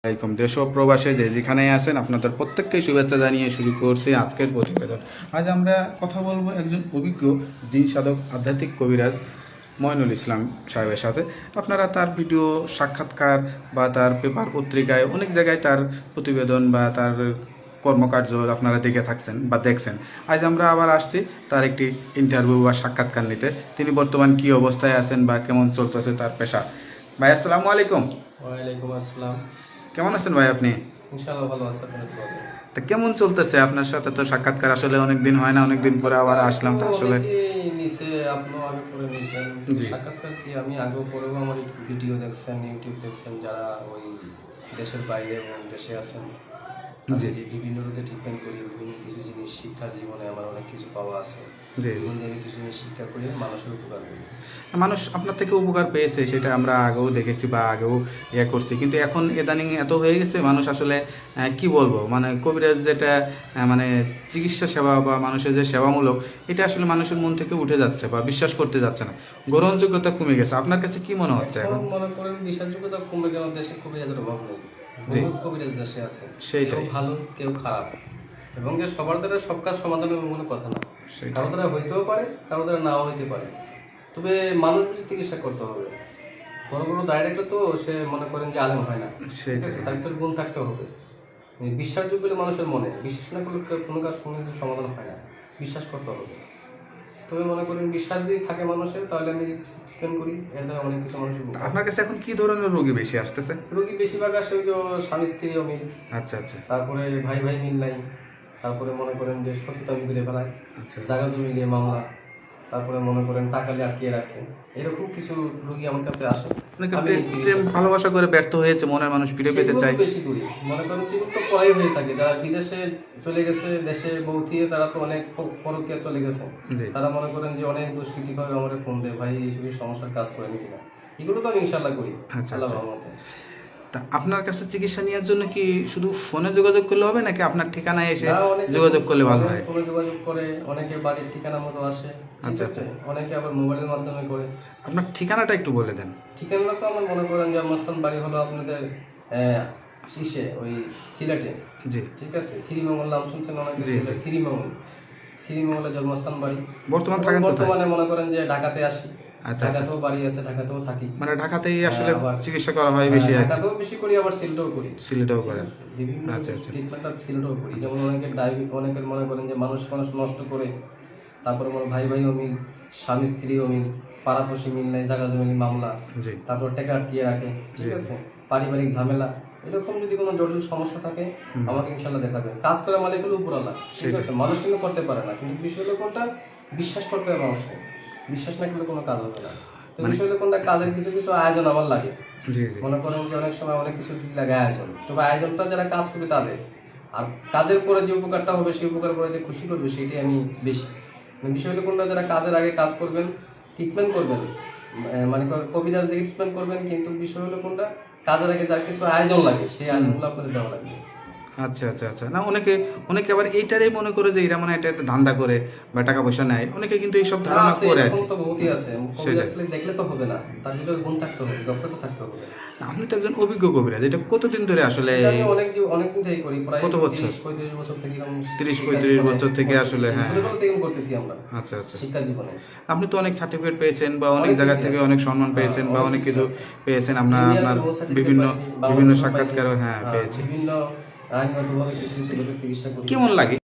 আসসালামাইকুম দেশ ও প্রবাসে যে যেখানেই আছেন আপনাদের প্রত্যেককে শুভেচ্ছা জানিয়ে শুরু করছি আজকের প্রতিবেদন। আজ আমরা কথা বলবো একজন অভিজ্ঞ জিন সাধক আধ্যাত্মিক কবিরাজ মইনুল ইসলাম সাহেবের সাথে। আপনারা তার ভিডিও সাক্ষাৎকার বা তার পেপার পত্রিকায় অনেক জায়গায় তার প্রতিবেদন বা তার কর্মকার্য আপনারা দেখে থাকছেন বা দেখছেন। আজ আমরা আবার আসছি তার একটি ইন্টারভিউ বা সাক্ষাৎকার নিতে। তিনি বর্তমান কী অবস্থায় আছেন বা কেমন চলতেছে তার পেশা। ভাই আসসালামু আলাইকুম। ওয়ালাইকুম আসসালাম। কেমন আছেন ভাই আপনি? ইনশাআল্লাহ ভালো আছি। তা কেমন চলতেছে আপনার সাথে? তো সাক্ষাৎকার আসলে অনেকদিন হয় না, অনেকদিন পরে আবার আসলাম। তো আসলে নিচে আপনিও আগে পরে নিছেন সাক্ষাৎকার কি আমি আগেও পরেও আমার ভিডিও দেখছেন, ইউটিউব দেখছেন, যারা ওই দেশের বাইরে এবং দেশে আছেন যে বিভিন্ন রোগে ট্রিটমেন্ট করি, বিভিন্ন কিছু জিনিস শিক্ষা জীবনে আমার অনেক কিছু পাওয়া আছে। বিভিন্ন কিছু জিনিস শিক্ষা করে মানুষের উপকার করি। মানুষ আপনার থেকে উপকার পেয়েছে, সেটা আমরা আগেও দেখেছি বা আগেও করছি, কিন্তু এখন ইদানিং এত হয়ে গেছে মানুষ আসলে কি বলবো, মানে কবিরাজ যেটা মানে চিকিৎসা সেবা বা মানুষের যে সেবামূলক, এটা আসলে মানুষের মন থেকে উঠে যাচ্ছে বা বিশ্বাস করতে যাচ্ছে না, গ্রহণযোগ্যতা কমে গেছে। আপনার কাছে কি মনে হচ্ছে এখন? মনে করেন বিশ্বাসযোগ্যতা কমে গেল, দেশে কবিরাজের অভাব নেই, কবিরাজ দেশে আছে, কেউ ভালো কেউ খারাপ, এবং যে সবার দ্বারা সব কাজ সমাধান হবে কোনো কথা না। কারো দ্বারা হইতেও পারে, কারো দ্বারা নাও হইতে পারে, তবে মানুষ বেশি চিকিৎসা করতে হবে। বড় বড় দায় রাখলে তো সে মনে করেন যে আলেম হয় না, ঠিক আছে, তার ভিতরে গুণ থাকতে হবে। বিশ্বাসযোগ্য বলে মানুষের মনে, বিশ্বাস না করলে কোনো কাজ সমাধান হয় না, বিশ্বাস করতে হবে। তবে মনে করেন বিশ্বাস যদি থাকে মানুষের, তাহলে আমি চিকেন করি, এর দ্বারা অনেক কিছু মানুষের। আপনার কাছে এখন কি ধরনের রোগী বেশি আসতেছে? রোগী বেশিরভাগ আসে ওই যে স্বামী স্ত্রী অমিল, আচ্ছা আচ্ছা, তারপরে ভাই ভাই মিল নাই, তারপরে মনে করেন যে শত্রুতা মিলে ফেলায়, জায়গা জমি নিয়ে মামলা, তারপরে মনে করেন টাকা নিয়ে আটকিয়ে রাখছে, এরকম কিছু রোগী আমার কাছে আসে। ভালোবাসা করে ব্যর্থ হয়েছে, মনের মানুষ ফিরে পেতে চায়, বেশি করি মনে করেন তিনি তো পড়াই হয়ে থাকে, যারা বিদেশে চলে গেছে, দেশে বউ থিয়ে তারা তো অনেক পরকীয়া চলে গেছে, তারা মনে করেন যে অনেক দুষ্কৃতি ভাবে আমার ফোন দেয়, ভাই এইসব সমস্যার কাজ করেন কিনা, এগুলো তো আমি ইনশাল্লাহ করি আল্লাহ রহমতে। তা আপনার কাছে চিকিৎসা নেওয়ার জন্য কি শুধু ফোনে যোগাযোগ করলে হবে, নাকি আপনার ঠিকানায় এসে যোগাযোগ করলে ভালো হয়? ফোনে যোগাযোগ করে, অনেকে বাড়ির ঠিকানা মতো আসে, ঠিক আছে, অনেকে আবার মোবাইলের মাধ্যমে করে। আপনার ঠিকানাটা একটু বলে দেন। ঠিকানাটা তো আমার মনে করেন যে জন্মস্থান বাড়ি হলো আপনাদের শীর্ষে ওই সিলেটে, জি ঠিক আছে, শ্রীমঙ্গল নাম শুনছেন অনেকে, শ্রীমঙ্গল, শ্রীমঙ্গলের জন্মস্থান বাড়ি। বর্তমানে মনে করেন যে ঢাকাতে আসি, ঢাকাতেও বাড়ি আছে, ঢাকাতেও থাকি, মানে ঢাকাতেই আসলে চিকিৎসা করা হয় বেশি, ঢাকাতেও বেশি করি, আবার সিলেটেও করি, সিলেটেও করে বিভিন্ন ট্রিটমেন্টটা সিলেটেও করি। যেমন অনেকের মনে করেন যে মানুষ নষ্ট করে, তারপরে মনে ভাই ভাই অমিল, স্বামী স্ত্রী অমিল, পাড়াপড়শি মিল নাই, জায়গা জমি মামলা, তারপর টাকা আটকিয়ে রাখে, ঠিক আছে, পারিবারিক ঝামেলা, এরকম যদি কোনো জটিল সমস্যা থাকে আমাকে ইনশাল্লাহ দেখাবে। কাজ করে মালিক হলো উপরওয়ালা, ঠিক আছে, মানুষ কিন্তু করতে পারে না, কিন্তু বিষয় হলো কোনটা, বিশ্বাস করতে হবে মানুষকে, বিশ্বাস না করলে কোনো কাজ হবে না। তো বিষয় হলো কোনটা, কাজের কিছু কিছু আয়োজন আমার লাগে, মনে করেন যে অনেক সময় অনেক কিছু লাগে আয়োজন, তবে আয়োজনটা যারা কাজ করে তাদের, আর কাজের পরে যে উপকারটা হবে, সেই উপকার করে যে খুশি করবে, সেটাই আমি বেশি। বিষয় হলো কোনটা, যারা কাজের আগে কাজ করবেন, ট্রিটমেন্ট করবেন, মানে কবিরাজ দিয়ে ট্রিটমেন্ট করবেন, কিন্তু বিষয় হলো কোনটা, কাজের আগে যার কিছু আয়োজন লাগে, সেই আয়োজনগুলো আপনাদের দেওয়া লাগবে। আচ্ছা আচ্ছা আচ্ছা, না অনেকে আবার এইটারই মনে করে যে এরা মানে এটা একটা ধান্দা করে বা টাকা পয়সা নেয়, অনেকে কিন্তু এইসব ধারণা করে। এরকম তো বহুতই আছে, কবিরাজ দেখলে তো হবে না, তার ভিতরে গুণ থাকতে হবে, দক্ষতা থাকতে হবে। আপনি তো একজন অভিজ্ঞ কবিরাজ, এটা কতদিন ধরে আসলে? আমি অনেকদিন থেকে করি, প্রায় কত বছর? 30-35 বছর থেকে, 30-35 বছর থেকে আসলে, হ্যাঁ করতেছি আমরা। আচ্ছা আচ্ছা, শিক্ষা জীবনে আপনি তো অনেক সার্টিফিকেট পেয়েছেন বা অনেক জায়গা থেকে অনেক সম্মান পেয়েছেন বা অনেক কিছু পেয়েছেন, আপনার বিভিন্ন সাক্ষাৎকারও পেয়েছি। বিভিন্ন আইনগতভাবে কিছু লোকের চিকিৎসা করি। কেমন লাগে?